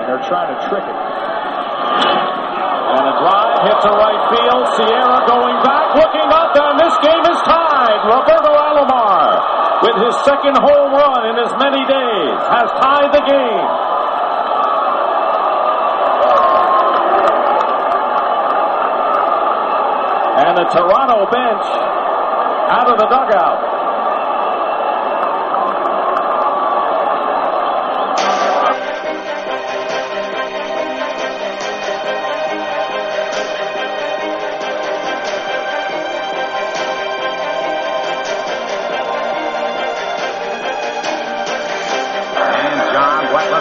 they're trying to trick it. And a drive hit to right field. Sierra going back, looking up, and this game is tied. Roberto Alomar, with his second home run in as many days, has tied the game. And the Toronto bench out of the dugout.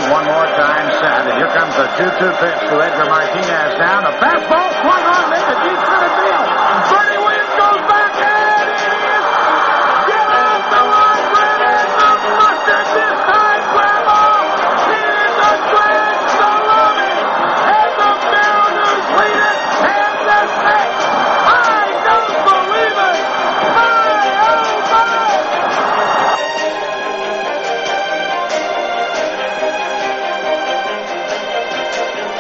One more time set, and here comes the 2-2 pitch to Edgar Martinez down. A fastball swung on into deep center field. Bernie Williams goes back, and it is get off the line, Brennan. The mustard this time, Grandma. Here's a grand salami, and the Mariners lead it 10-6. I don't believe it. My, oh my.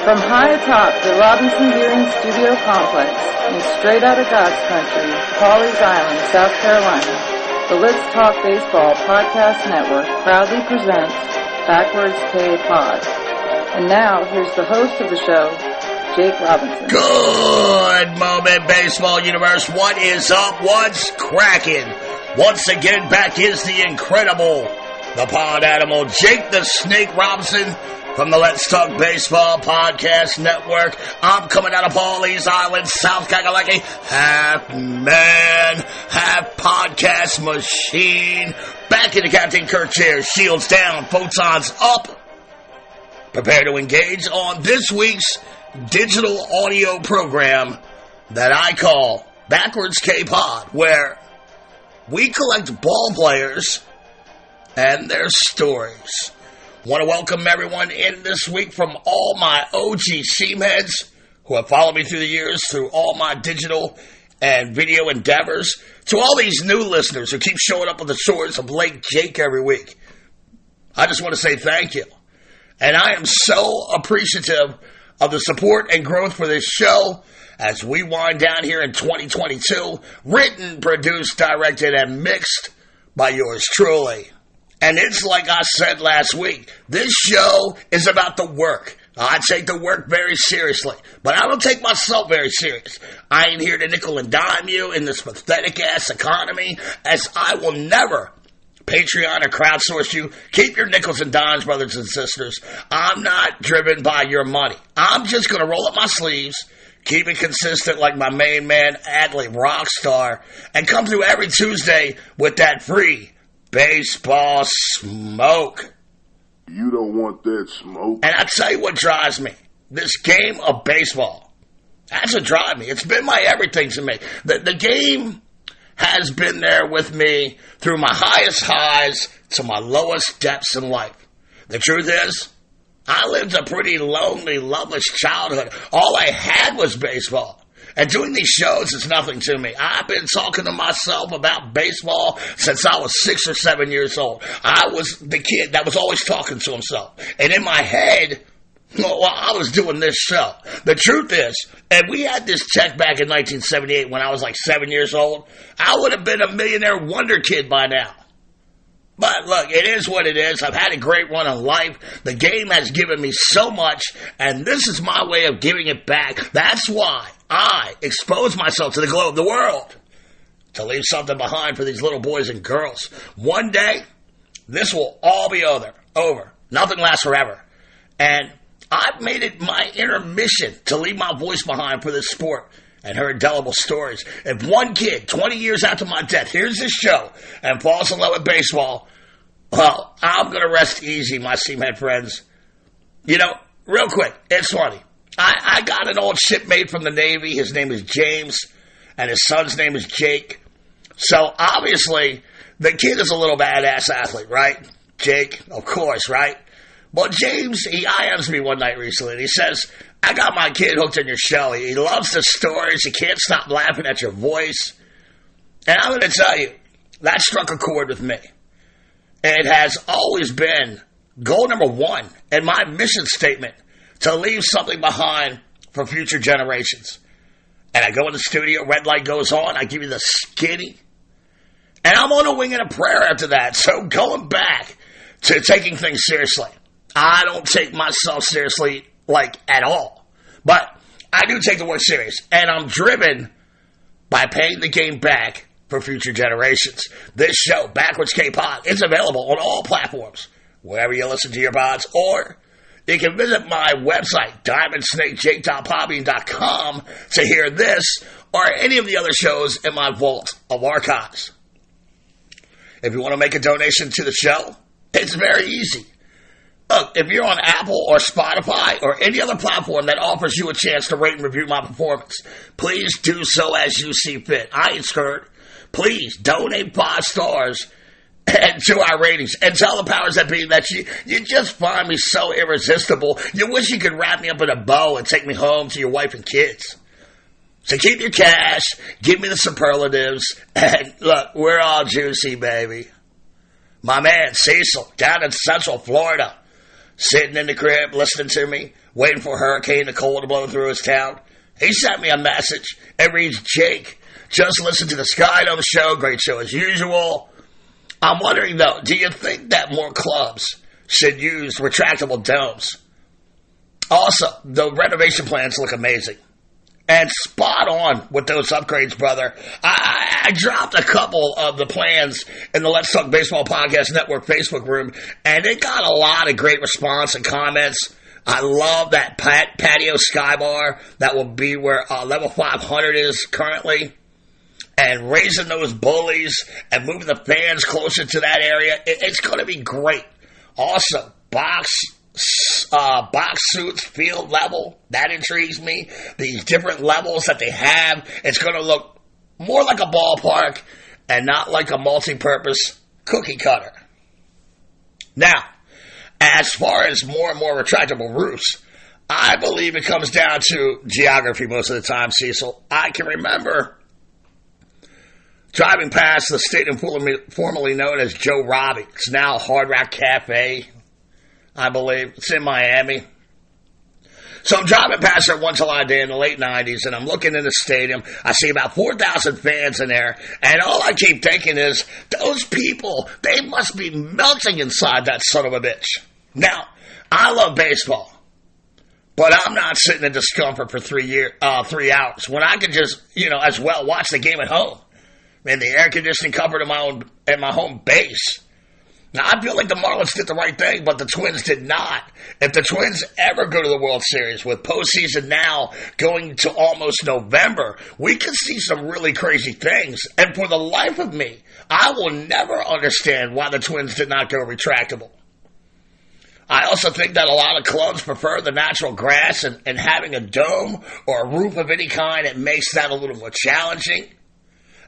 From high atop the Robinson Gearing Studio Complex in straight out of God's country, Pawleys Island, South Carolina, the Let's Talk Baseball Podcast Network proudly presents Backwards K Pod. And now, here's the host of the show, Jake Robinson. Good moment, baseball universe. What is up? What's cracking? Once again, back is the incredible, the pod animal, Jake the Snake Robinson, from the Let's Talk Baseball Podcast Network. I'm coming out of Pawleys Island, South Carolina, half man, half podcast machine. Back in the Captain Kirk chair, shields down, photons up. Prepare to engage on this week's digital audio program that I call Backwards K-Pod, where we collect ball players and their stories. Want to welcome everyone in this week from all my OG Seamheads who have followed me through the years, through all my digital and video endeavors, to all these new listeners who keep showing up on the shores of Lake Jake every week. I just want to say thank you. And I am so appreciative of the support and growth for this show as we wind down here in 2022, written, produced, directed, and mixed by yours truly. And it's like I said last week, this show is about the work. I take the work very seriously, but I don't take myself very serious. I ain't here to nickel and dime you in this pathetic-ass economy, as I will never Patreon or crowdsource you. Keep your nickels and dimes, brothers and sisters. I'm not driven by your money. I'm just going to roll up my sleeves, keep it consistent like my main man, Adley Rockstar, and come through every Tuesday with that free baseball smoke. You don't want that smoke. And I tell you what drives me. This game of baseball. That's what drives me. It's been my everything to me. The game has been there with me through my highest highs to my lowest depths in life. The truth is, I lived a pretty lonely, loveless childhood. All I had was baseball. And doing these shows is nothing to me. I've been talking to myself about baseball since I was 6 or 7 years old. I was the kid that was always talking to himself. And in my head, well, I was doing this show. The truth is, if we had this check back in 1978 when I was like 7 years old, I would have been a millionaire wonder kid by now. But look, it is what it is. I've had a great run in life. The game has given me so much, and this is my way of giving it back. That's why I expose myself to the globe, the world, to leave something behind for these little boys and girls. One day, this will all be over. Nothing lasts forever. And I've made it my inner mission to leave my voice behind for this sport and her indelible stories. If one kid, 20 years after my death, hears this show and falls in love with baseball, well, I'm going to rest easy, my Seamhead friends. You know, real quick, it's funny. I got an old shipmate from the Navy. His name is James, and his son's name is Jake. So, obviously, the kid is a little badass athlete, right? Jake, of course, right? Well, James, he IMs me one night recently, and he says, I got my kid hooked on your show. He loves the stories. He can't stop laughing at your voice. And I'm going to tell you, that struck a chord with me. It has always been goal number one in my mission statement to leave something behind for future generations. And I go in the studio, red light goes on, I give you the skinny, and I'm on a wing and a prayer after that. So going back to taking things seriously, I don't take myself seriously, at all. But I do take the word serious, and I'm driven by paying the game back for future generations. This show, Backwards K-Pod, is available on all platforms, wherever you listen to your pods, or you can visit my website, diamondsnakejake.podbean.com, to hear this or any of the other shows in my vault of archives. If you want to make a donation to the show, it's very easy. Look, if you're on Apple or Spotify or any other platform that offers you a chance to rate and review my performance, please do so as you see fit. I ain't scared. Please donate 5 stars to our ratings, and tell the powers that be that you just find me so irresistible, you wish you could wrap me up in a bow and take me home to your wife and kids. So keep your cash, give me the superlatives, and look, we're all juicy, baby. My man Cecil, down in Central Florida, sitting in the crib, listening to me, waiting for Hurricane Nicole to blow through his town. He sent me a message. It reads, Jake, just listen to the Skydome show, great show as usual. I'm wondering, though, do you think that more clubs should use retractable domes? Also, the renovation plans look amazing. And spot on with those upgrades, brother. I dropped a couple of the plans in the Let's Talk Baseball Podcast Network Facebook room, and it got a lot of great response and comments. I love that patio sky bar that will be where level 500 is currently. And raising those bullies and moving the fans closer to that area, it's going to be great. Also, box suits, field level, that intrigues me. These different levels that they have, it's going to look more like a ballpark and not like a multi-purpose cookie cutter. Now, as far as more and more retractable roofs, I believe it comes down to geography most of the time, Cecil. I can remember driving past the stadium formerly known as Joe Robbie. It's now Hard Rock Cafe, I believe. It's in Miami. So I'm driving past there one July day in the late 90s, and I'm looking in the stadium. I see about 4,000 fans in there, and all I keep thinking is, those people, they must be melting inside that son of a bitch. Now, I love baseball, but I'm not sitting in discomfort for 3 hours when I could just, as well watch the game at home in the air conditioning comfort of my home base. Now, I feel like the Marlins did the right thing, but the Twins did not. If the Twins ever go to the World Series, with postseason now going to almost November, we could see some really crazy things. And for the life of me, I will never understand why the Twins did not go retractable. I also think that a lot of clubs prefer the natural grass, and having a dome or a roof of any kind, it makes that a little more challenging.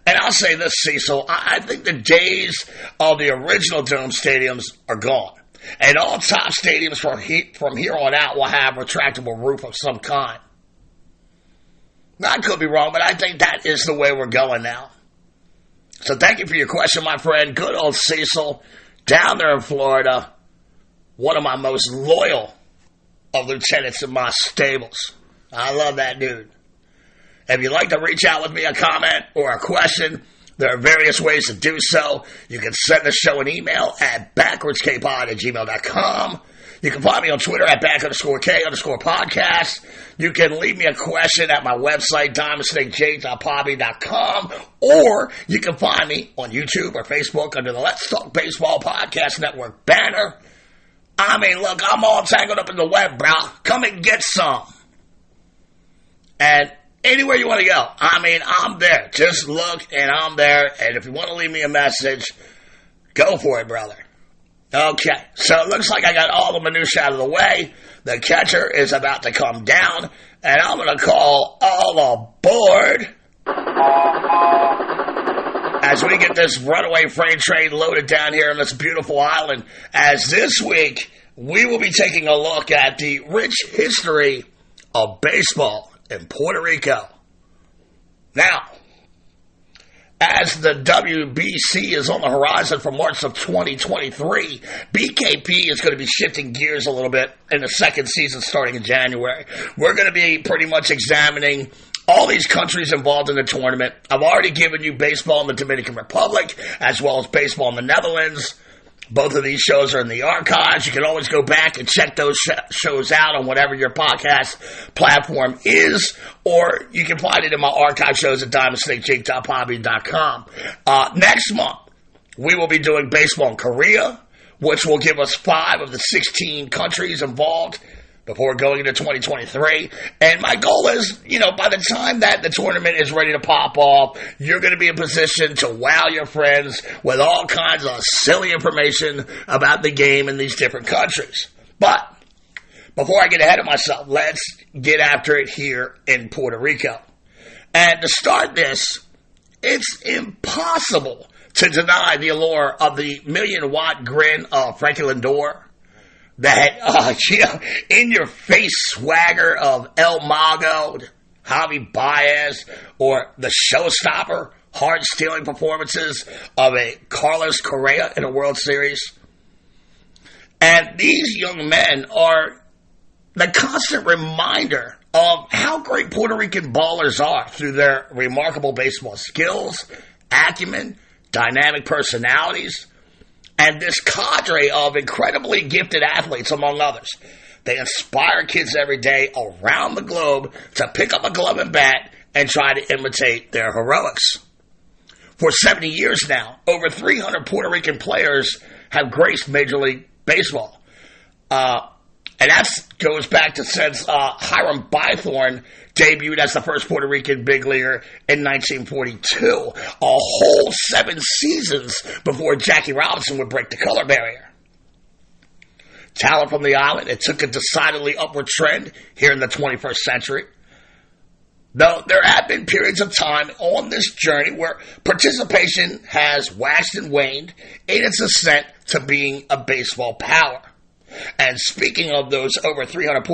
And I'll say this, Cecil, I think the days of the original dome stadiums are gone. And all top stadiums from here on out will have retractable roof of some kind. Now, I could be wrong, but I think that is the way we're going now. So thank you for your question, my friend. Good old Cecil, down there in Florida, one of my most loyal of lieutenants in my stables. I love that dude. If you'd like to reach out with me a comment or a question, there are various ways to do so. You can send the show an email at backwardskpod@gmail.com. You can find me on Twitter at back_K_podcast. You can leave me a question at my website, diamondsnakejake.podbean.com, or you can find me on YouTube or Facebook under the Let's Talk Baseball Podcast Network banner. I mean, look, I'm all tangled up in the web, bro. Come and get some. And anywhere you want to go, I mean, I'm there. Just look, and I'm there. And if you want to leave me a message, go for it, brother. Okay, so it looks like I got all the minutiae out of the way. The catcher is about to come down, and I'm going to call all aboard as we get this runaway freight train loaded down here on this beautiful island, as this week we will be taking a look at the rich history of baseball in Puerto Rico. Now, as the WBC is on the horizon for March of 2023, BKP is going to be shifting gears a little bit in the second season starting in January. We're going to be pretty much examining all these countries involved in the tournament. I've already given you baseball in the Dominican Republic, as well as baseball in the Netherlands. Both of these shows are in the archives. You can always go back and check those shows out on whatever your podcast platform is, or you can find it in my archive shows at diamondsnakejake.podbean.com. Next month, we will be doing baseball in Korea, which will give us 5 of the 16 countries involved before going into 2023. And my goal is, by the time that the tournament is ready to pop off, you're going to be in position to wow your friends with all kinds of silly information about the game in these different countries. But before I get ahead of myself, let's get after it here in Puerto Rico. And to start this, it's impossible to deny the allure of the million-watt grin of Frankie Lindor, that in-your-face swagger of El Mago, Javi Baez, or the showstopper, hard-stealing performances of a Carlos Correa in a World Series. And these young men are the constant reminder of how great Puerto Rican ballers are through their remarkable baseball skills, acumen, dynamic personalities, and this cadre of incredibly gifted athletes, among others. They inspire kids every day around the globe to pick up a glove and bat and try to imitate their heroics. For 70 years now, over 300 Puerto Rican players have graced Major League Baseball. And that goes back to since Hiram Bithorn debuted as the first Puerto Rican big leaguer in 1942, a whole 7 seasons before Jackie Robinson would break the color barrier. Talent from the island, it took a decidedly upward trend here in the 21st century. Though there have been periods of time on this journey where participation has waxed and waned in its ascent to being a baseball power. And speaking of those over 300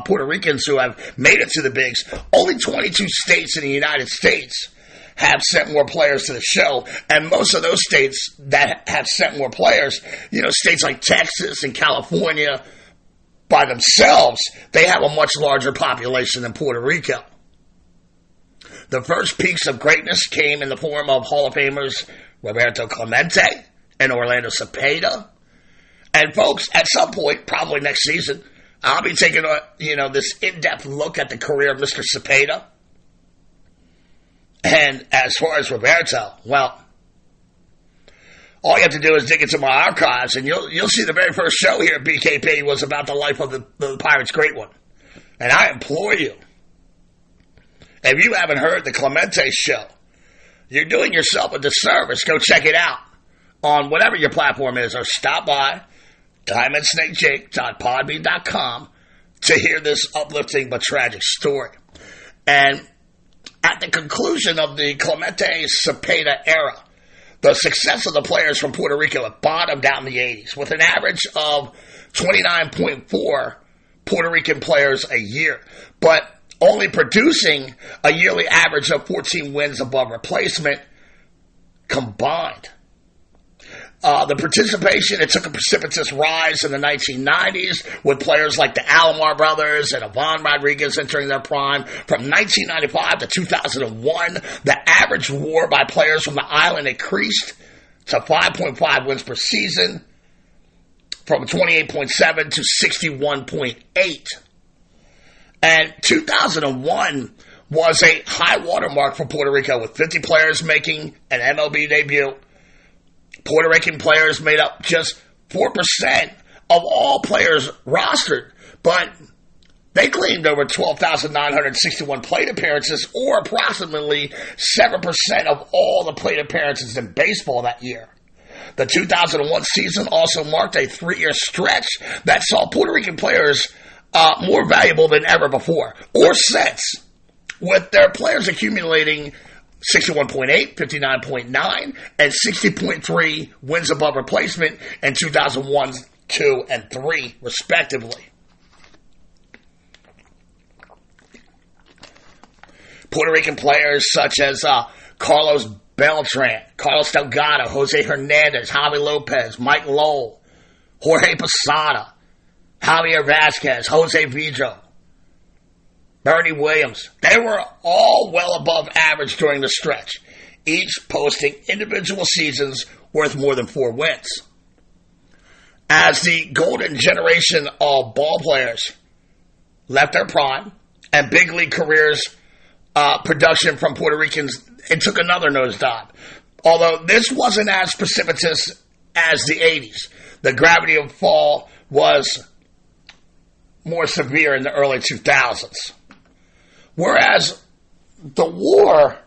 Puerto Ricans who have made it to the bigs, only 22 states in the United States have sent more players to the show. And most of those states that have sent more players, states like Texas and California, by themselves, they have a much larger population than Puerto Rico. The first peaks of greatness came in the form of Hall of Famers Roberto Clemente and Orlando Cepeda. And folks, at some point, probably next season, I'll be taking this in-depth look at the career of Mr. Cepeda. And as far as Roberto, well, all you have to do is dig into my archives, and you'll see the very first show here at BKP was about the life of the Pirates' great one. And I implore you, if you haven't heard the Clemente show, you're doing yourself a disservice. Go check it out on whatever your platform is, or stop by diamondsnakejake.podbean.com to hear this uplifting but tragic story. And at the conclusion of the Clemente-Cepeda era, the success of the players from Puerto Rico had bottomed out in the 80s, with an average of 29.4 Puerto Rican players a year, but only producing a yearly average of 14 wins above replacement combined. The participation, it took a precipitous rise in the 1990s with players like the Alomar brothers and Ivan Rodriguez entering their prime. From 1995 to 2001, the average WAR by players from the island increased to 5.5 wins per season, from 28.7 to 61.8. And 2001 was a high watermark for Puerto Rico, with 50 players making an MLB debut. Puerto Rican players made up just 4% of all players rostered, but they claimed over 12,961 plate appearances, or approximately 7% of all the plate appearances in baseball that year. The 2001 season also marked a 3-year stretch that saw Puerto Rican players more valuable than ever before, or since, with their players accumulating 61.8, 59.9, and 60.3 wins above replacement in 2001, 2, and 3, respectively. Puerto Rican players such as Carlos Beltran, Carlos Delgado, Jose Hernandez, Javi Lopez, Mike Lowell, Jorge Posada, Javier Vasquez, Jose Vidro, Bernie Williams. They were all well above average during the stretch, each posting individual seasons worth more than 4 wins. As the golden generation of ball players left their prime and big league careers, production from Puerto Ricans, it took another nosedive. Although this wasn't as precipitous as the 80s. The gravity of fall was more severe in the early 2000s. Whereas the war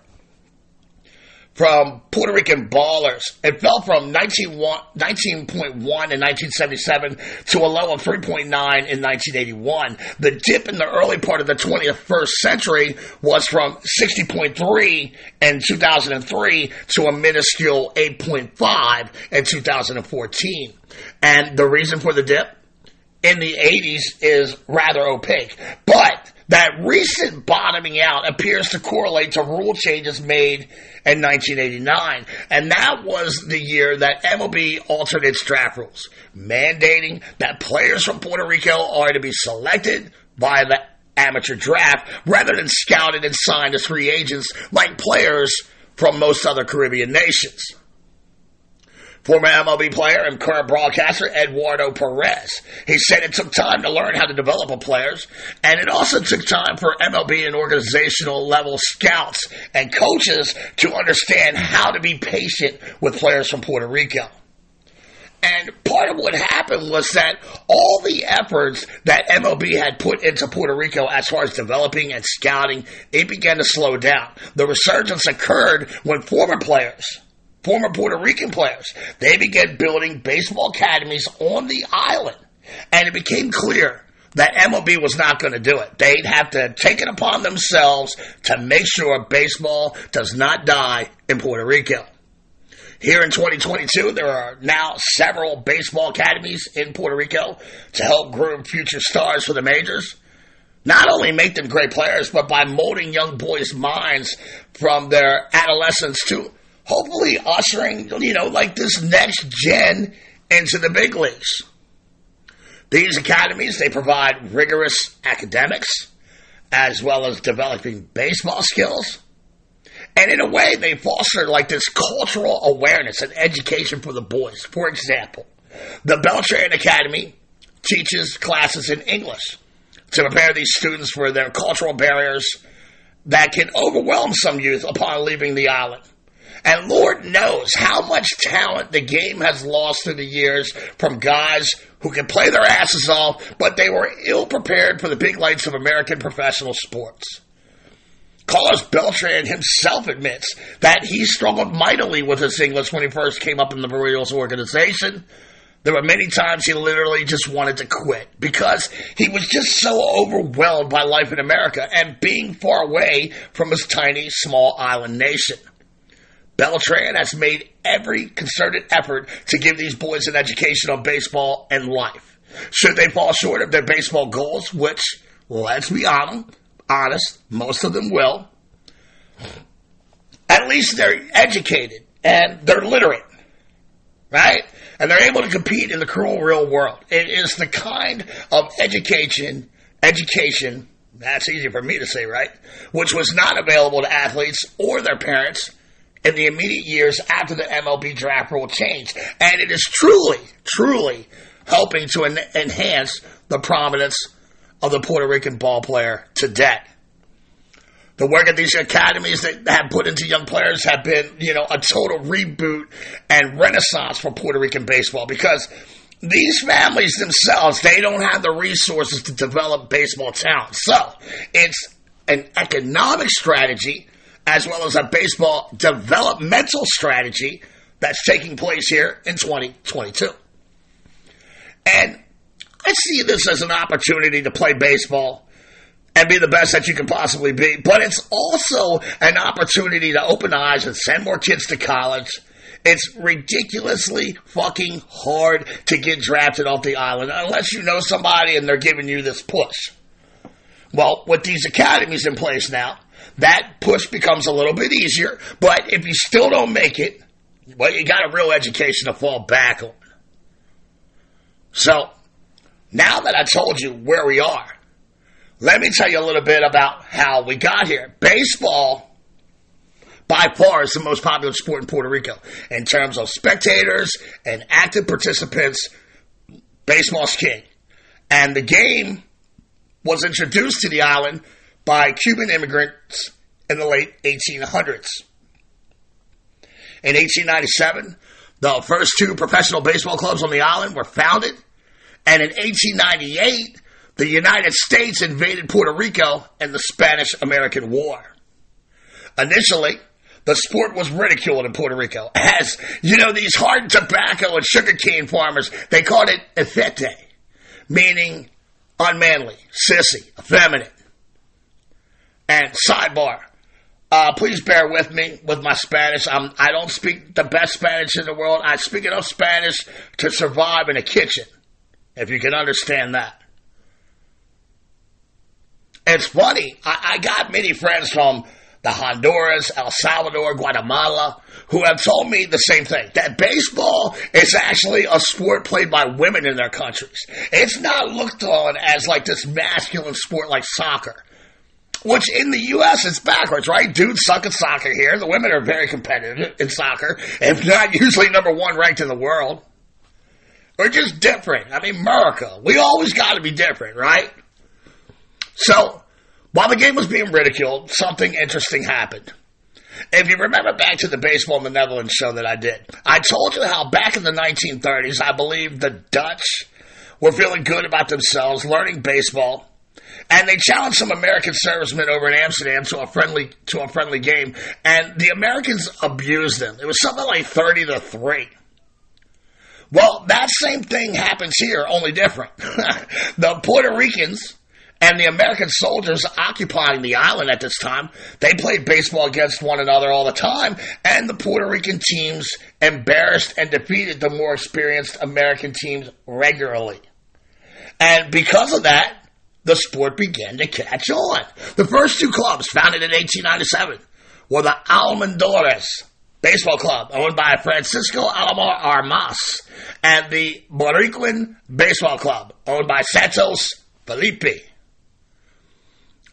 from Puerto Rican ballers, it fell from 19.1 in 1977 to a low of 3.9 in 1981. The dip in the early part of the 21st century was from 60.3 in 2003 to a minuscule 8.5 in 2014. And the reason for the dip in the 80s is rather opaque. But that recent bottoming out appears to correlate to rule changes made in 1989. And that was the year that MLB altered its draft rules, mandating that players from Puerto Rico are to be selected by the amateur draft rather than scouted and signed as free agents like players from most other Caribbean nations. Former MLB player and current broadcaster Eduardo Perez. He said it took time to learn how to develop players, and it also took time for MLB and organizational level scouts and coaches to understand how to be patient with players from Puerto Rico. And part of what happened was that all the efforts that MLB had put into Puerto Rico as far as developing and scouting, it began to slow down. The resurgence occurred when former Puerto Rican players, they began building baseball academies on the island. And it became clear that MLB was not going to do it. They'd have to take it upon themselves to make sure baseball does not die in Puerto Rico. Here in 2022, there are now several baseball academies in Puerto Rico to help groom future stars for the majors. Not only make them great players, but by molding young boys' minds from their adolescence to hopefully ushering, like this next gen into the big leagues. These academies, they provide rigorous academics as well as developing baseball skills. And in a way, they foster like this cultural awareness and education for the boys. For example, the Beltran Academy teaches classes in English to prepare these students for their cultural barriers that can overwhelm some youth upon leaving the island. And Lord knows how much talent the game has lost through the years from guys who can play their asses off, but they were ill-prepared for the big lights of American professional sports. Carlos Beltran himself admits that he struggled mightily with his English when he first came up in the Barrios organization. There were many times he literally just wanted to quit because he was just so overwhelmed by life in America and being far away from his tiny, small island nation. Beltran has made every concerted effort to give these boys an education on baseball and life. Should they fall short of their baseball goals, which, let's be honest, most of them will, at least they're educated and they're literate, right? And they're able to compete in the cruel real world. It is the kind of education, that's easy for me to say, right? Which was not available to athletes or their parents in the immediate years after the MLB draft rule changed. And it is truly helping to enhance the prominence of the Puerto Rican ball player today. The work at these academies that have put into young players have been, a total reboot and renaissance for Puerto Rican baseball because these families themselves, they don't have the resources to develop baseball talent. So it's an economic strategy as well as a baseball developmental strategy that's taking place here in 2022. And I see this as an opportunity to play baseball and be the best that you can possibly be, but it's also an opportunity to open eyes and send more kids to college. It's ridiculously fucking hard to get drafted off the island unless you know somebody and they're giving you this push. Well, with these academies in place now, that push becomes a little bit easier, but if you still don't make it, well, you got a real education to fall back on. So, now that I told you where we are, let me tell you a little bit about how we got here. Baseball, by far, is the most popular sport in Puerto Rico. In terms of spectators and active participants, baseball's king. And the game was introduced to the island by Cuban immigrants in the late 1800s. In 1897, the first two professional baseball clubs on the island were founded. And in 1898, the United States invaded Puerto Rico in the Spanish-American War. Initially, the sport was ridiculed in Puerto Rico. As, these hard tobacco and sugarcane farmers, they called it efete, meaning unmanly, sissy, effeminate. And sidebar, please bear with me with my Spanish. I don't speak the best Spanish in the world. I speak enough Spanish to survive in a kitchen, if you can understand that. It's funny, I got many friends from the Honduras, El Salvador, Guatemala, who have told me the same thing, that baseball is actually a sport played by women in their countries. It's not looked on as like this masculine sport like soccer, which in the U.S. is backwards, right? Dudes suck at soccer here. The women are very competitive in soccer, if not usually number one ranked in the world. We're just different. America, we always got to be different, right? So, while the game was being ridiculed, something interesting happened. If you remember back to the Baseball in the Netherlands show that I did, I told you how back in the 1930s, I believe the Dutch were feeling good about themselves, learning baseball, and they challenged some American servicemen over in Amsterdam to a friendly game, and the Americans abused them. It was something like 30-3. Well, that same thing happens here, only different. The Puerto Ricans and the American soldiers occupying the island at this time, they played baseball against one another all the time, and the Puerto Rican teams embarrassed and defeated the more experienced American teams regularly. And because of that, the sport began to catch on. The first two clubs, founded in 1897, were the Almendores Baseball Club, owned by Francisco Alomar Armas, and the Puerto Baseball Club, owned by Santos Felipe.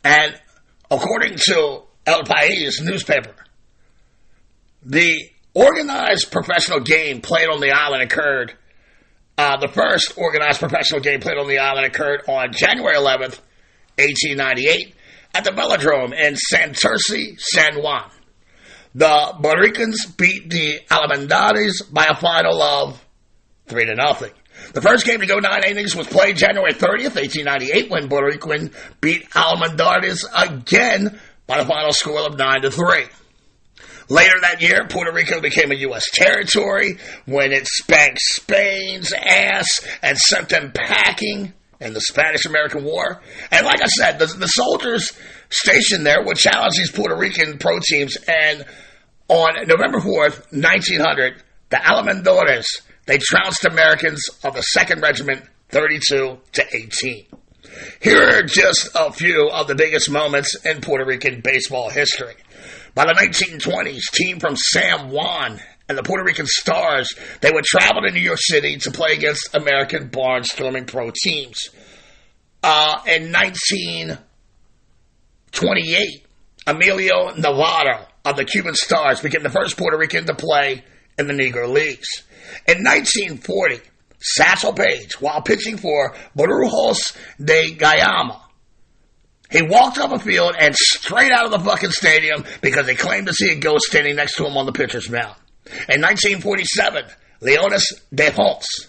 And according to El País newspaper, the organized professional game played on the island occurred, the first organized professional game played on the island occurred on January 11th, 1898, at the Velodrome in Santurce, San Juan. The Puerto Ricans beat the Almendores by a final of 3-0. The first game to go 9 innings was played January 30th, 1898, when Puerto Rican beat Almendores again by the final score of 9-3. Later that year, Puerto Rico became a U.S. territory when it spanked Spain's ass and sent them packing in the Spanish-American War. And like I said, the soldiers stationed there would challenge these Puerto Rican pro teams, and on November 4th, 1900, the Almendores, they trounced Americans of the 2nd Regiment 32-18. Here are just a few of the biggest moments in Puerto Rican baseball history. By the 1920s, team from San Juan and the Puerto Rican Stars, they would travel to New York City to play against American barnstorming pro teams. In 1928, Emilio Navarro of the Cuban Stars became the first Puerto Rican to play in the Negro Leagues. In 1940, Satchel Paige, while pitching for Brujos de Guayama, he walked off a field and straight out of the fucking stadium because they claimed to see a ghost standing next to him on the pitcher's mound. In 1947, Leones de Ponce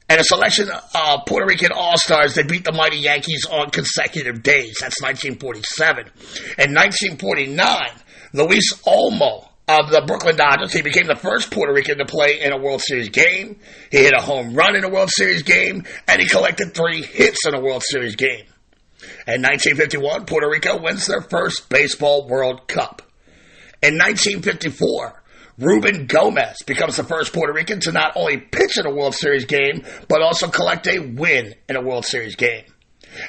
and a selection of Puerto Rican All-Stars, they beat the mighty Yankees on consecutive days. That's 1947. In 1949, Luis Olmo of the Brooklyn Dodgers, he became the first Puerto Rican to play in a World Series game. He hit a home run in a World Series game, and he collected 3 hits in a World Series game. In 1951, Puerto Rico wins their first Baseball World Cup. In 1954, Ruben Gomez becomes the first Puerto Rican to not only pitch in a World Series game, but also collect a win in a World Series game.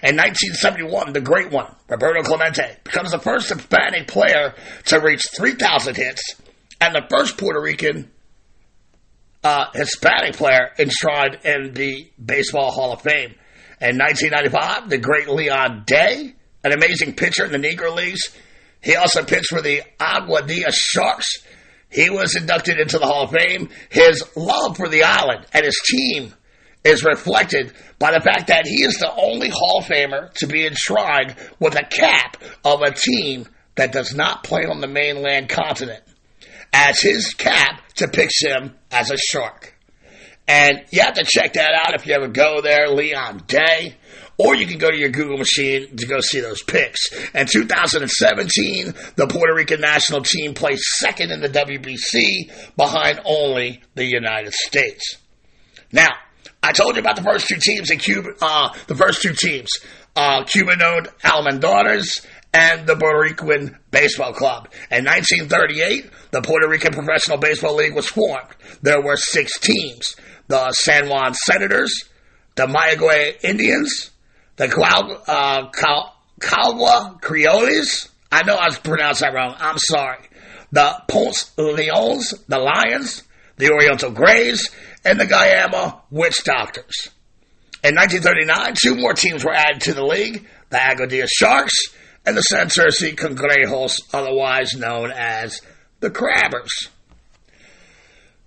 In 1971, the great one, Roberto Clemente, becomes the first Hispanic player to reach 3,000 hits and the first Puerto Rican Hispanic player enshrined in the Baseball Hall of Fame. In 1995, the great Leon Day, an amazing pitcher in the Negro Leagues. He also pitched for the Aguadilla Sharks. He was inducted into the Hall of Fame. His love for the island and his team is reflected by the fact that he is the only Hall of Famer to be enshrined with a cap of a team that does not play on the mainland continent, as his cap depicts him as a shark. And you have to check that out if you ever go there, Leon Day, or you can go to your Google machine to go see those pics. In 2017, the Puerto Rican national team placed second in the WBC behind only the United States. Now, I told you about the first two teams in Cuba, Cuban-owned Almendares and the Puerto Rican Baseball Club. In 1938, the Puerto Rican Professional Baseball League was formed. There were 6 teams: the San Juan Senators, the Mayagüez Indians, the Calgua Criollos. I know I pronounced that wrong. I'm sorry. The Ponce Leones, the Lions, the Oriental Grays, and the Guayama Witch Doctors. In 1939, 2 more teams were added to the league: the Aguadilla Sharks and the Santurce Congrejos, otherwise known as the Crabbers.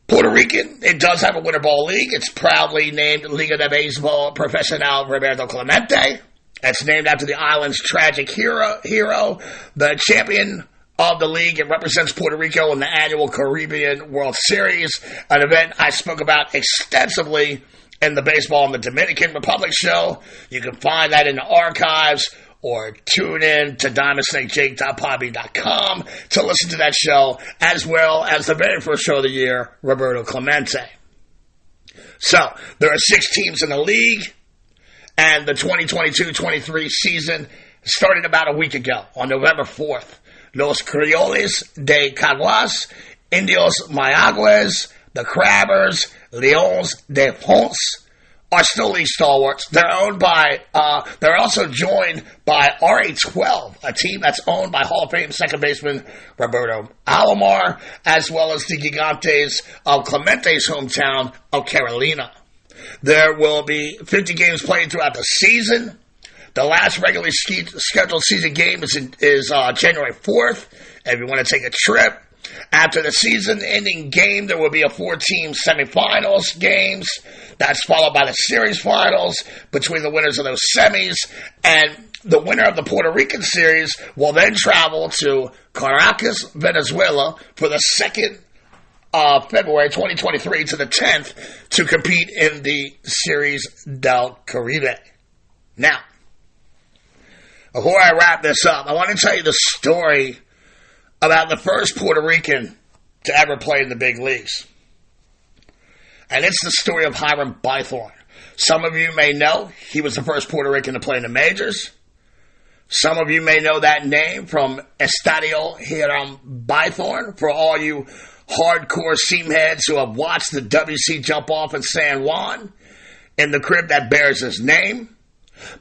Puerto Rican, it does have a winter ball league. It's proudly named Liga de Béisbol Profesional Roberto Clemente. It's named after the island's tragic hero, the champion of the league. It represents Puerto Rico in the annual Caribbean World Series, an event I spoke about extensively in the Baseball in the Dominican Republic show. You can find that in the archives, or tune in to DiamondSnakeJake.podbean.com to listen to that show, as well as the very first show of the year, Roberto Clemente. So, there are 6 teams in the league, and the 2022-23 season started about a week ago, on November 4th. Los Criollos de Caguas, Indios Mayagüez, the Crabbers, Leones de Ponce are still league stalwarts. They're also joined by RA12, a team that's owned by Hall of Fame second baseman Roberto Alomar, as well as the Gigantes of Clemente's hometown of Carolina. There will be 50 games played throughout the season. The last regularly scheduled season game is January 4th. If you want to take a trip. After the season-ending game, there will be a 4-team semifinals games. That's followed by the series finals between the winners of those semis. And the winner of the Puerto Rican series will then travel to Caracas, Venezuela for the 2nd of February 2023 to the 10th to compete in the Series del Caribe. Now, before I wrap this up, I want to tell you the story about the first Puerto Rican to ever play in the big leagues. And it's the story of Hiram Bithorn. Some of you may know he was the first Puerto Rican to play in the majors. Some of you may know that name from Estadio Hiram Bithorn, for all you hardcore seamheads who have watched the WC jump off in San Juan, in the crib that bears his name.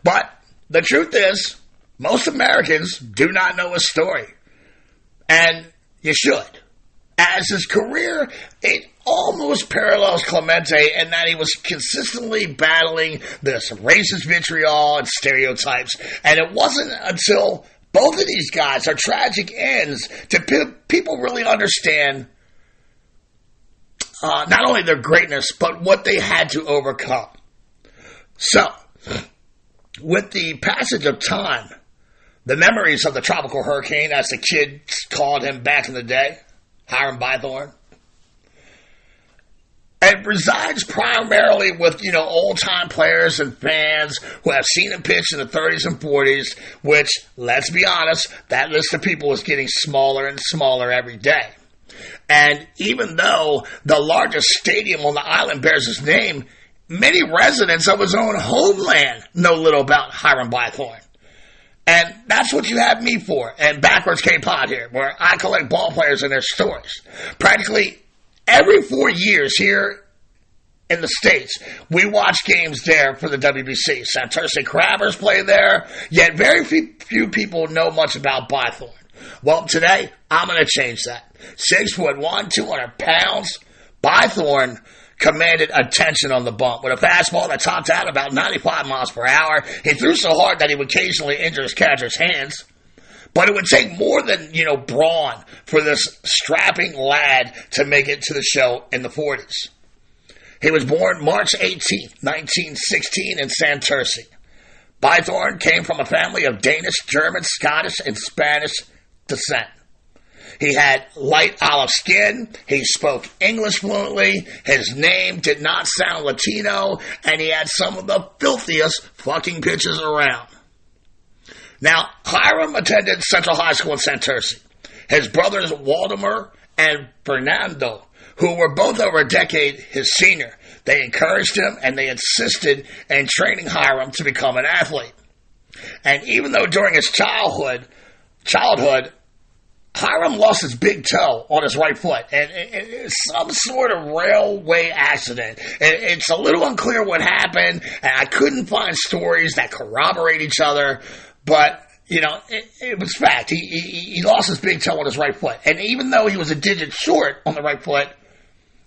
But the truth is, most Americans do not know his story. And you should. As his career, it almost parallels Clemente in that he was consistently battling this racist vitriol and stereotypes. And it wasn't until both of these guys are tragic ends did people really understand not only their greatness, but what they had to overcome. So, with the passage of time, the memories of the tropical hurricane, as the kids called him back in the day, Hiram Bithorn, it resides primarily with, old-time players and fans who have seen him pitch in the 30s and 40s, which, let's be honest, that list of people is getting smaller and smaller every day. And even though the largest stadium on the island bears his name, many residents of his own homeland know little about Hiram Bithorn. And that's what you have me for, and Backwards K-Pod here, where I collect ball players and their stories. Practically every 4 years here in the States. We watch games there for the WBC. Santurce Crabbers play there, yet very few people know much about Bithorn. Well, today, I'm going to change that. 6'1", 200 pounds, Bithorn commanded attention on the bump with a fastball that topped out about 95 miles per hour. He threw so hard that he would occasionally injure his catcher's hands. But it would take more than, brawn for this strapping lad to make it to the show in the 40s. He was born March 18, 1916 in Santurce. Bithorn came from a family of Danish, German, Scottish, and Spanish descent. He had light olive skin, he spoke English fluently, his name did not sound Latino, and he had some of the filthiest fucking pitches around. Now, Hiram attended Central High School in Santurce. His brothers Waldemar and Fernando, who were both over a decade his senior, they encouraged him and they insisted in training Hiram to become an athlete. And even though during his childhood, Hiram lost his big toe on his right foot, and it's some sort of railway accident. It's a little unclear what happened, and I couldn't find stories that corroborate each other, but, it was fact. He lost his big toe on his right foot, and even though he was a digit short on the right foot,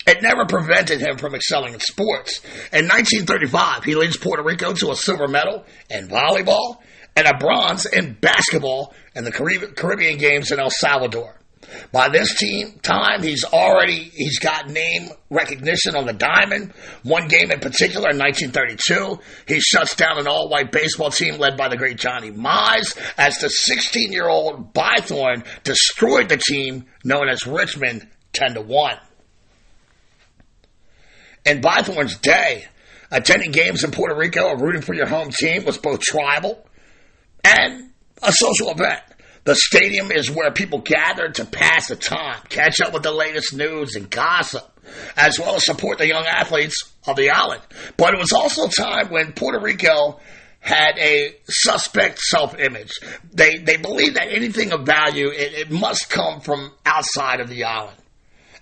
it never prevented him from excelling in sports. In 1935, he leads Puerto Rico to a silver medal in volleyball and a bronze in basketball in the Caribbean Games in El Salvador. By this time, he's got name recognition on the diamond. One game in particular, in 1932, he shuts down an all-white baseball team led by the great Johnny Mize as the 16-year-old Bithorn destroyed the team known as Richmond 10-1. In Bithorn's day, attending games in Puerto Rico or rooting for your home team was both tribal and a social event. The stadium is where people gathered to pass the time, catch up with the latest news and gossip, as well as support the young athletes of the island. But it was also a time when Puerto Rico had a suspect self-image. They believed that anything of value, it must come from outside of the island.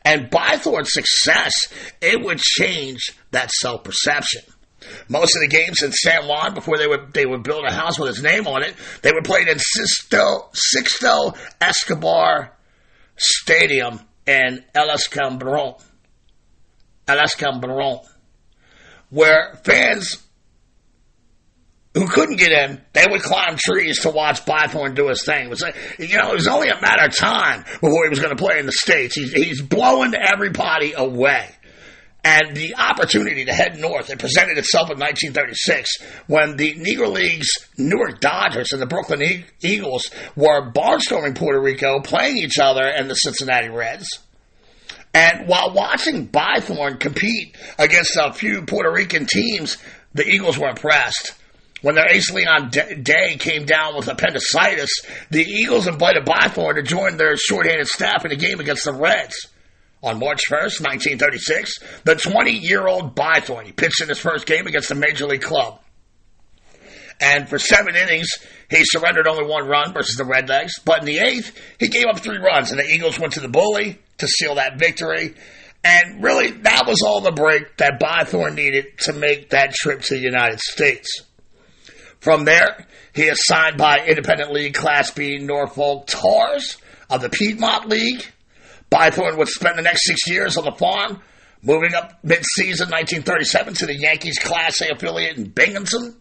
And Bithorn's success, it would change that self-perception. Most of the games in San Juan, before they would build a house with his name on it, they were played in Sixto Escobar Stadium in El Escambron, where fans who couldn't get in, they would climb trees to watch Bithorn do his thing. It was only a matter of time before he was going to play in the States. He's blowing everybody away. And the opportunity to head north, it presented itself in 1936 when the Negro League's Newark Dodgers and the Brooklyn Eagles were barnstorming Puerto Rico, playing each other and the Cincinnati Reds. And while watching Bithorn compete against a few Puerto Rican teams, the Eagles were impressed. When their ace Leon Day came down with appendicitis, the Eagles invited Bithorn to join their shorthanded staff in a game against the Reds. On March 1st, 1936, the 20-year-old Bithorn, he pitched in his first game against a major league club. And for 7 innings, he surrendered only 1 run versus the Redlegs. But in the 8th, he gave up 3 runs, and the Eagles went to the bully to seal that victory. And really, that was all the break that Bithorn needed to make that trip to the United States. From there, he is signed by Independent League Class B Norfolk Tars of the Piedmont League. Bithorn would spend the next 6 years on the farm, moving up mid-season 1937 to the Yankees Class A affiliate in Binghamton.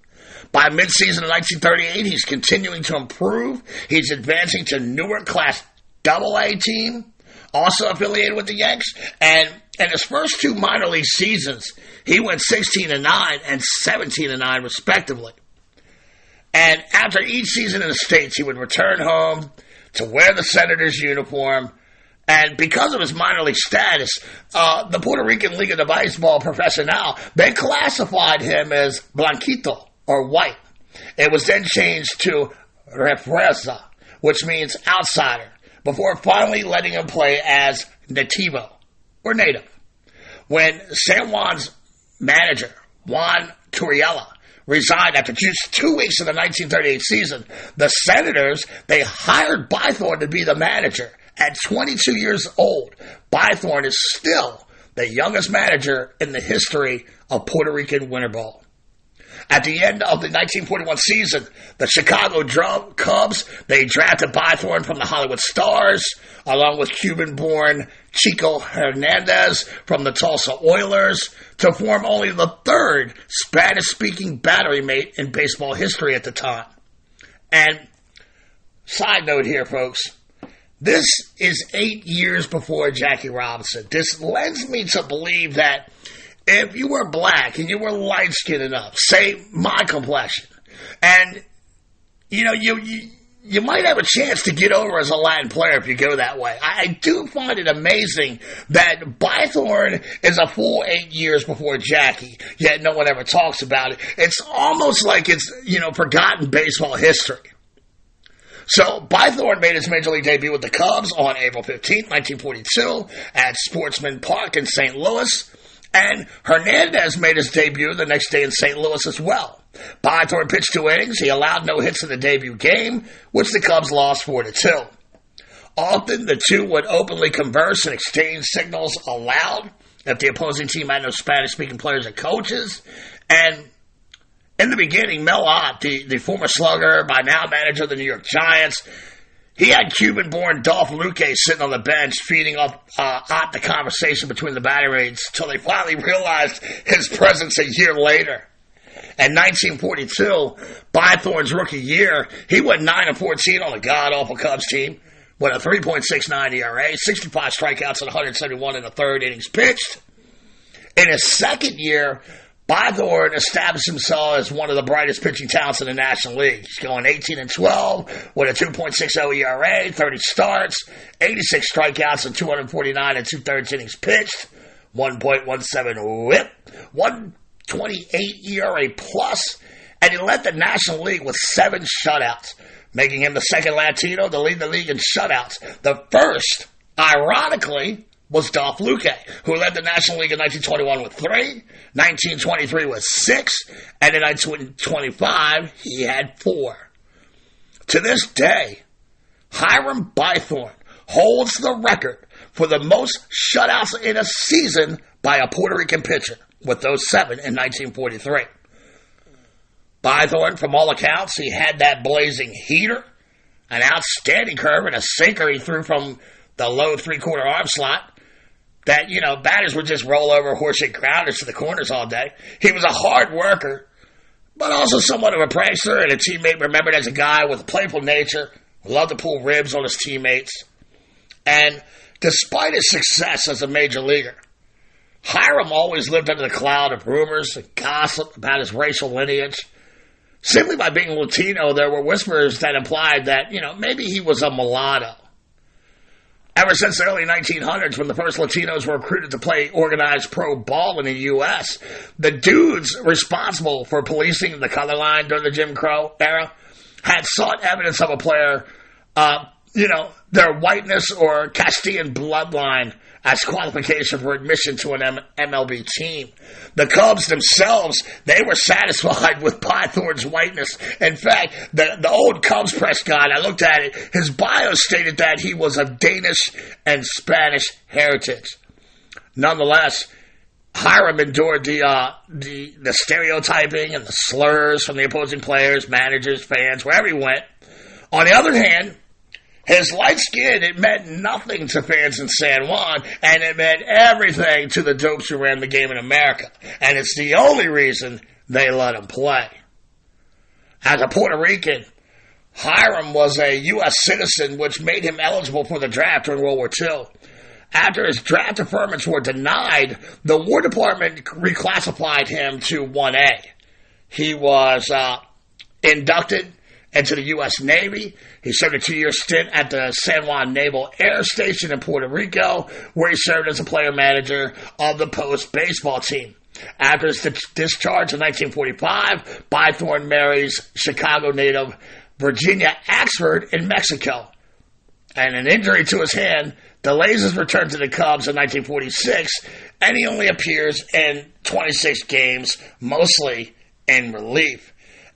By mid-season of 1938, he's continuing to improve. He's advancing to Newark Class AA team, also affiliated with the Yanks. And in his first 2 minor league seasons, he went 16-9 and 17-9 respectively. And after each season in the States, he would return home to wear the Senators' uniform. And because of his minor league status, the Puerto Rican Liga de Baseball Profesional, they classified him as Blanquito, or white. It was then changed to Refresa, which means outsider, before finally letting him play as Nativo, or native. When San Juan's manager, Juan Turriella, resigned after just 2 weeks of the 1938 season, the Senators, they hired Bithorn to be the manager. At 22 years old, Bithorn is still the youngest manager in the history of Puerto Rican winter ball. At the end of the 1941 season, the Chicago Cubs, they drafted Bithorn from the Hollywood Stars, along with Cuban-born Chico Hernandez from the Tulsa Oilers, to form only the third Spanish-speaking battery mate in baseball history at the time. And side note here, folks, this is 8 years before Jackie Robinson. This lends me to believe that if you were black and you were light-skinned enough, say my complexion, and, you might have a chance to get over as a Latin player if you go that way. I do find it amazing that Bithorn is a full 8 years before Jackie, yet no one ever talks about it. It's almost like it's, forgotten baseball history. So, Bithorn made his Major League debut with the Cubs on April 15, 1942 at Sportsman Park in St. Louis. And Hernandez made his debut the next day in St. Louis as well. Bithorn pitched 2 innings. He allowed no hits in the debut game, which the Cubs lost 4-2. Often, the two would openly converse and exchange signals aloud if the opposing team had no Spanish-speaking players or coaches. And in the beginning, Mel Ott, the former slugger, by now manager of the New York Giants, he had Cuban-born Dolph Luque sitting on the bench, feeding off Ott the conversation between the battery mates until they finally realized his presence a year later. In 1942, Bithorn's rookie year, he went 9-14 on the god-awful Cubs team with a 3.69 ERA, 65 strikeouts, and 171 in the third innings pitched. In his second year, Bithorn established himself as one of the brightest pitching talents in the National League. He's going 18-12 with a 2.60 ERA, 30 starts, 86 strikeouts, and 249 and 2/3 innings pitched, 1.17 WHIP, 128 ERA plus, and he led the National League with 7 shutouts, making him the second Latino to lead the league in shutouts. The first, ironically, was Dolph Luque, who led the National League in 1921 with 3, 1923 with 6, and in 1925 he had 4. To this day, Hiram Bithorn holds the record for the most shutouts in a season by a Puerto Rican pitcher, with those 7 in 1943. Bithorn, from all accounts, he had that blazing heater, an outstanding curve, and a sinker he threw from the low 3/4 arm slot that, batters would just roll over horseshit grounders to the corners all day. He was a hard worker, but also somewhat of a prankster and a teammate remembered as a guy with a playful nature, who loved to pull ribs on his teammates. And despite his success as a major leaguer, Hiram always lived under the cloud of rumors and gossip about his racial lineage. Simply by being Latino, there were whispers that implied that, maybe he was a mulatto. Ever since the early 1900s, when the first Latinos were recruited to play organized pro ball in the U.S., the dudes responsible for policing the color line during the Jim Crow era had sought evidence of a player, their whiteness or Castilian bloodline as qualification for admission to an MLB team. The Cubs themselves, they were satisfied with Bithorn's whiteness. In fact, the old Cubs press guide, I looked at it, his bio stated that he was of Danish and Spanish heritage. Nonetheless, Hiram endured the stereotyping and the slurs from the opposing players, managers, fans, wherever he went. On the other hand, his light skin, it meant nothing to fans in San Juan, and it meant everything to the dopes who ran the game in America. And it's the only reason they let him play. As a Puerto Rican, Hiram was a U.S. citizen, which made him eligible for the draft during World War II. After his draft deferments were denied, the War Department reclassified him to 1A. He was inducted into the U.S. Navy. He served a 2-year stint at the San Juan Naval Air Station in Puerto Rico, where he served as a player manager of the Post baseball team. After his discharge in 1945, Bithorn marries Chicago native Virginia Axford in Mexico. And an injury to his hand delays his return to the Cubs in 1946, and he only appears in 26 games, mostly in relief.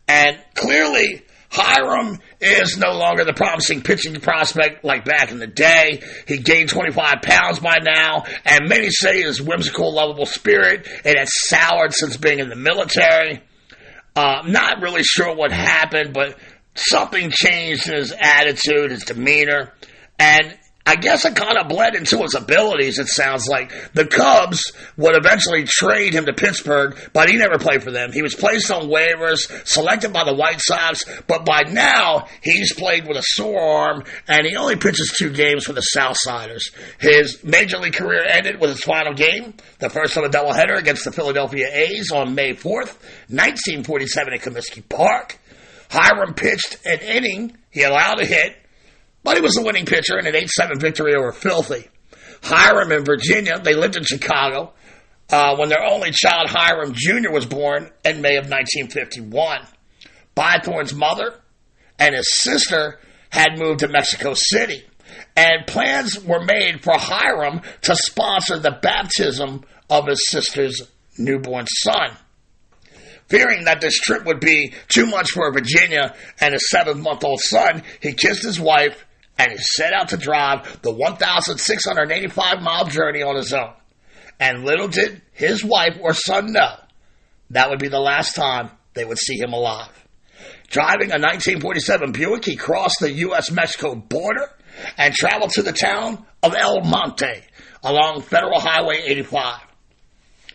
And clearly, Hiram is no longer the promising pitching prospect like back in the day. He gained 25 pounds by now, and many say his whimsical, lovable spirit, it has soured since being in the military. Not really sure what happened, but something changed in his attitude, his demeanor, and I guess it kind of bled into his abilities, it sounds like. The Cubs would eventually trade him to Pittsburgh, but he never played for them. He was placed on waivers, selected by the White Sox, but by now, he's played with a sore arm, and he only pitches 2 games for the Southsiders. His Major League career ended with his final game, the first of a doubleheader against the Philadelphia A's on May 4th, 1947 at Comiskey Park. Hiram pitched an inning. He allowed a hit, but he was the winning pitcher in an 8-7 victory over Filthy. Hiram in Virginia, they lived in Chicago when their only child, Hiram Jr., was born in May of 1951. Bithorn's mother and his sister had moved to Mexico City, and plans were made for Hiram to sponsor the baptism of his sister's newborn son. Fearing that this trip would be too much for Virginia and his 7-month-old son, he kissed his wife and he set out to drive the 1,685-mile journey on his own. And little did his wife or son know that would be the last time they would see him alive. Driving a 1947 Buick, he crossed the U.S.-Mexico border and traveled to the town of El Monte along Federal Highway 85.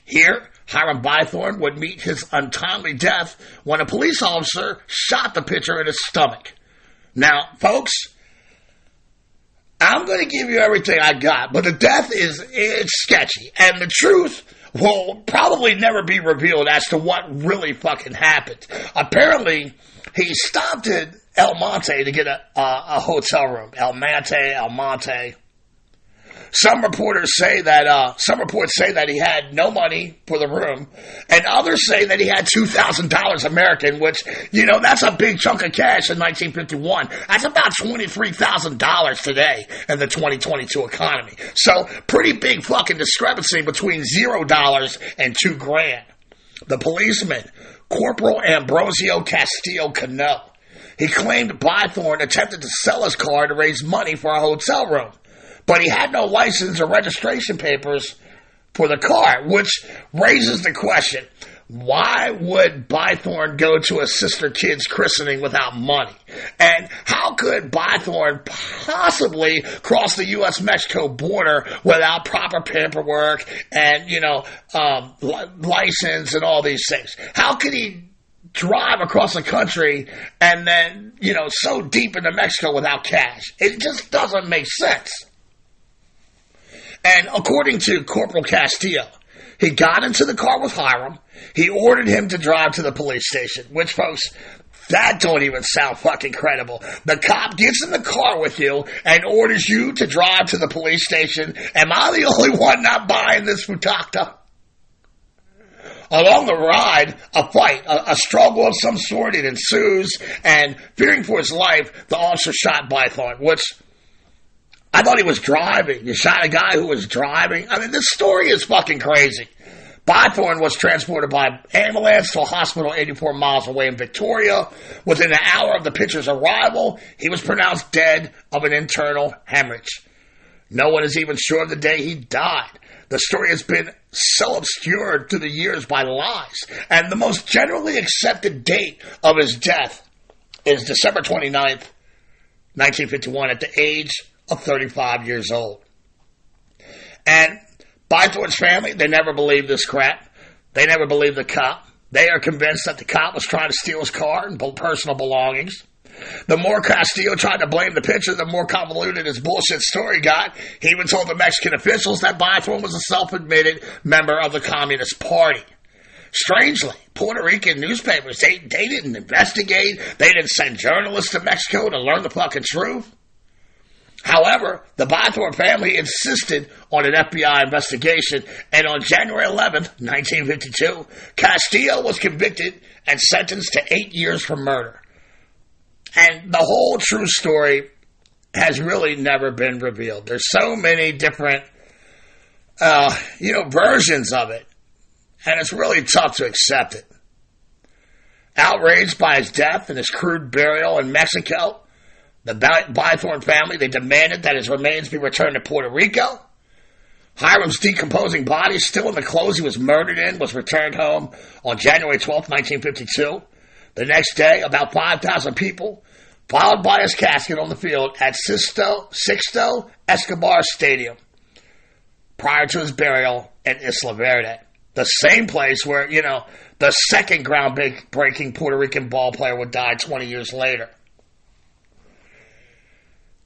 Here, Hiram Bithorn would meet his untimely death when a police officer shot the pitcher in his stomach. Now, folks, I'm going to give you everything I got, but the death it's sketchy, and the truth will probably never be revealed as to what really fucking happened. Apparently, he stopped at El Monte to get a hotel room. El Monte. Some reports say that he had no money for the room, and others say that he had $2,000 American, which, that's a big chunk of cash in 1951. That's about $23,000 today in the 2022 economy. So, pretty big fucking discrepancy between $0 and $2,000. The policeman, Corporal Ambrosio Castillo Cano, he claimed Bithorn attempted to sell his car to raise money for a hotel room, but he had no license or registration papers for the car, which raises the question, why would Bithorn go to a sister kid's christening without money? And how could Bithorn possibly cross the U.S.-Mexico border without proper paperwork and, license and all these things? How could he drive across the country and then, so deep into Mexico without cash? It just doesn't make sense. And according to Corporal Castillo, he got into the car with Hiram. He ordered him to drive to the police station, which, folks, that don't even sound fucking credible. The cop gets in the car with you and orders you to drive to the police station. Am I the only one not buying this futacta? Along the ride, a fight, a struggle of some sort, it ensues, and fearing for his life, the officer shot Bithorn, which I thought he was driving. You shot a guy who was driving. I mean, this story is fucking crazy. Bithorn was transported by ambulance to a hospital 84 miles away in Victoria. Within an hour of the pitcher's arrival, he was pronounced dead of an internal hemorrhage. No one is even sure of the day he died. The story has been so obscured through the years by lies, and the most generally accepted date of his death is December 29th, 1951, at the age of 35 years old. And Bithorn's family, they never believed this crap. They never believed the cop. They are convinced that the cop was trying to steal his car and personal belongings. The more Castillo tried to blame the pitcher, the more convoluted his bullshit story got. He even told the Mexican officials that Bithorn was a self-admitted member of the Communist Party. Strangely, Puerto Rican newspapers, they didn't investigate. They didn't send journalists to Mexico to learn the fucking truth. However, the Bithorn family insisted on an FBI investigation, and on January 11th, 1952, Castillo was convicted and sentenced to 8 years for murder. And the whole true story has really never been revealed. There's so many different, versions of it, and it's really tough to accept it. Outraged by his death and his crude burial in Mexico, the Bithorn family, they demanded that his remains be returned to Puerto Rico. Hiram's decomposing body, still in the clothes he was murdered in, was returned home on January 12, 1952. The next day, about 5,000 people followed by his casket on the field at Sixto Escobar Stadium prior to his burial in Isla Verde, the same place where, the second groundbreaking Puerto Rican ball player would die 20 years later.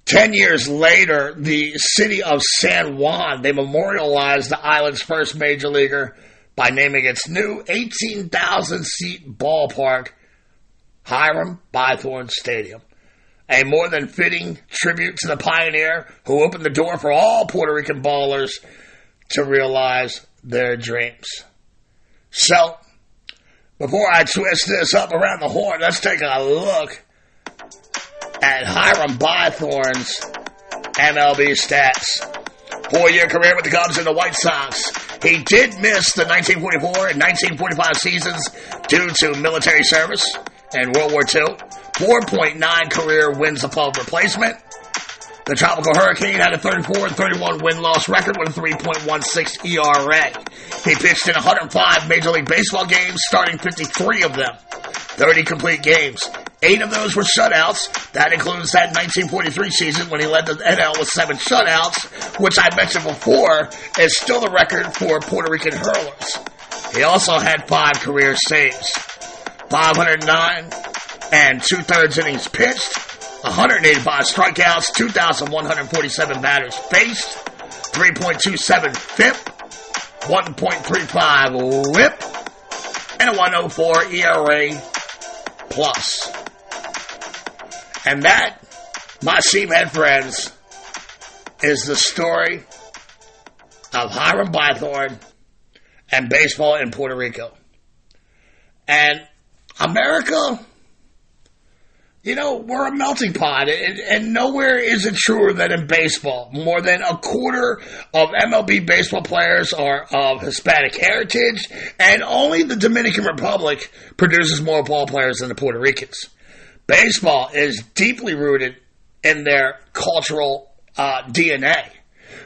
10 years later, the city of San Juan, they memorialized the island's first major leaguer by naming its new 18,000-seat ballpark Hiram Bithorn Stadium, a more than fitting tribute to the pioneer who opened the door for all Puerto Rican ballers to realize their dreams. So, before I twist this up around the horn, let's take a look at Hiram Bithorn's MLB stats. 4-year career with the Cubs and the White Sox. He did miss the 1944 and 1945 seasons due to military service and World War II. 4.9 career wins above replacement. The Tropical Hurricane had a 34 and 31 win-loss record with a 3.16 ERA. He pitched in 105 Major League Baseball games, starting 53 of them. 30 complete games. 8 of those were shutouts. That includes that 1943 season when he led the NL with 7 shutouts, which I mentioned before is still the record for Puerto Rican hurlers. He also had 5 career saves. 509 and 2/3 innings pitched, 185 strikeouts, 2,147 batters faced, 3.27 FIP, 1.35 WHIP, and a 104 ERA plus. And that, my Seaman friends, is the story of Hiram Bithorn and baseball in Puerto Rico. And America, we're a melting pot, and nowhere is it truer than in baseball. More than a quarter of MLB baseball players are of Hispanic heritage, and only the Dominican Republic produces more ball players than the Puerto Ricans. Baseball is deeply rooted in their cultural DNA.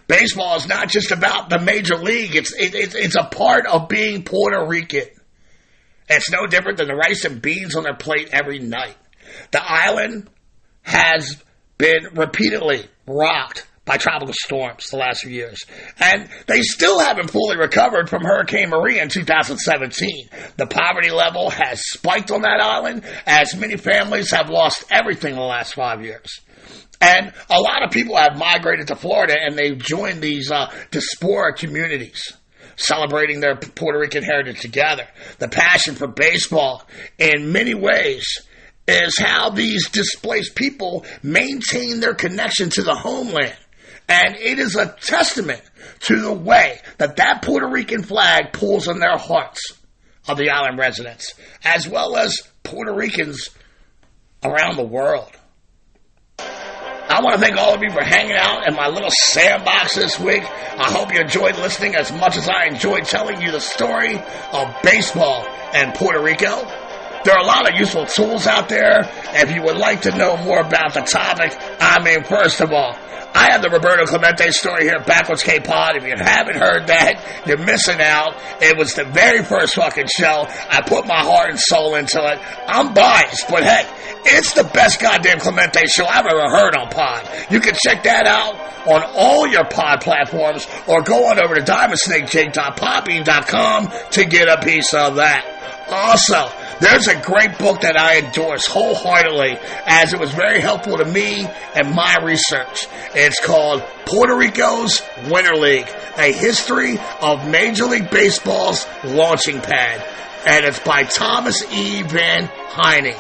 Baseball is not just about the major league. It's a part of being Puerto Rican. It's no different than the rice and beans on their plate every night. The island has been repeatedly rocked by tropical storms the last few years, and they still haven't fully recovered from Hurricane Maria in 2017. The poverty level has spiked on that island, as many families have lost everything in the last 5 years. And a lot of people have migrated to Florida, and they've joined these diaspora communities, celebrating their Puerto Rican heritage together. The passion for baseball, in many ways, is how these displaced people maintain their connection to the homeland. And it is a testament to the way that Puerto Rican flag pulls on their hearts of the island residents, as well as Puerto Ricans around the world. I want to thank all of you for hanging out in my little sandbox this week. I hope you enjoyed listening as much as I enjoyed telling you the story of baseball and Puerto Rico. There are a lot of useful tools out there. If you would like to know more about the topic, first of all, I have the Roberto Clemente story here at Backwards K-Pod. If you haven't heard that, you're missing out. It was the very first fucking show. I put my heart and soul into it. I'm biased, but hey, it's the best goddamn Clemente show I've ever heard on pod. You can check that out on all your pod platforms, or go on over to diamondsnakejake.podbean.com to get a piece of that. Also, there's a great book that I endorse wholeheartedly, as it was very helpful to me and my research. It's called Puerto Rico's Winter League, a history of Major League Baseball's launching pad. And it's by Thomas E. Van Hyning,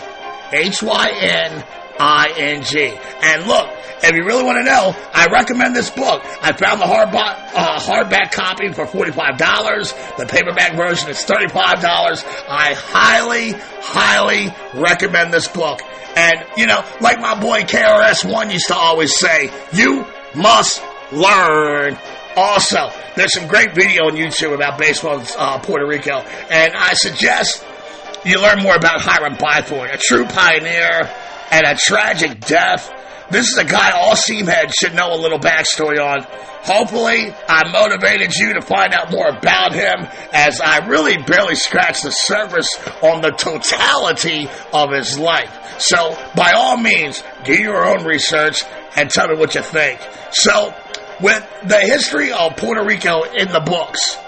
Hyning. And look, if you really want to know, I recommend this book. I found the hardback copy for $45. The paperback version is $35. I highly recommend this book. And, like my boy KRS-One used to always say, you must learn. Also, there's some great video on YouTube about baseball in Puerto Rico. And I suggest you learn more about Hiram Bithorn, a true pioneer and a tragic death. This is a guy all seamheads should know a little backstory on. Hopefully, I motivated you to find out more about him, as I really barely scratched the surface on the totality of his life. So, by all means, do your own research and tell me what you think. So, with the history of Puerto Rico in the books,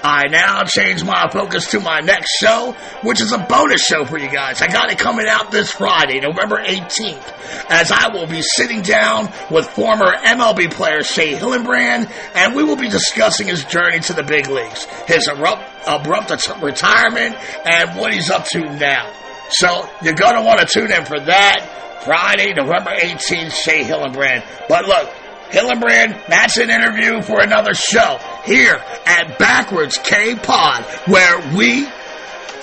I now change my focus to my next show, which is a bonus show for you guys. I got it coming out this Friday, November 18th, as I will be sitting down with former MLB player Shea Hillenbrand, and we will be discussing his journey to the big leagues, his abrupt retirement, and what he's up to now. So you're going to want to tune in for that, Friday, November 18th, Shea Hillenbrand. But look, Hillenbrand, that's an interview for another show here at Backwards K-Pod, where we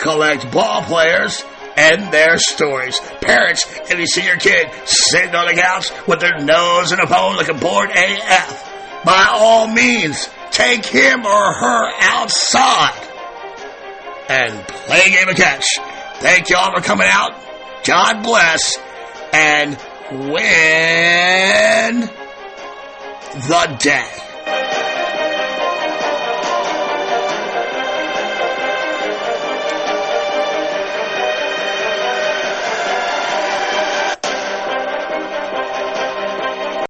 collect ball players and their stories. Parents, if you see your kid sitting on the couch with their nose in a phone looking bored AF, by all means, take him or her outside and play a game of catch. Thank y'all for coming out. God bless. And win the day.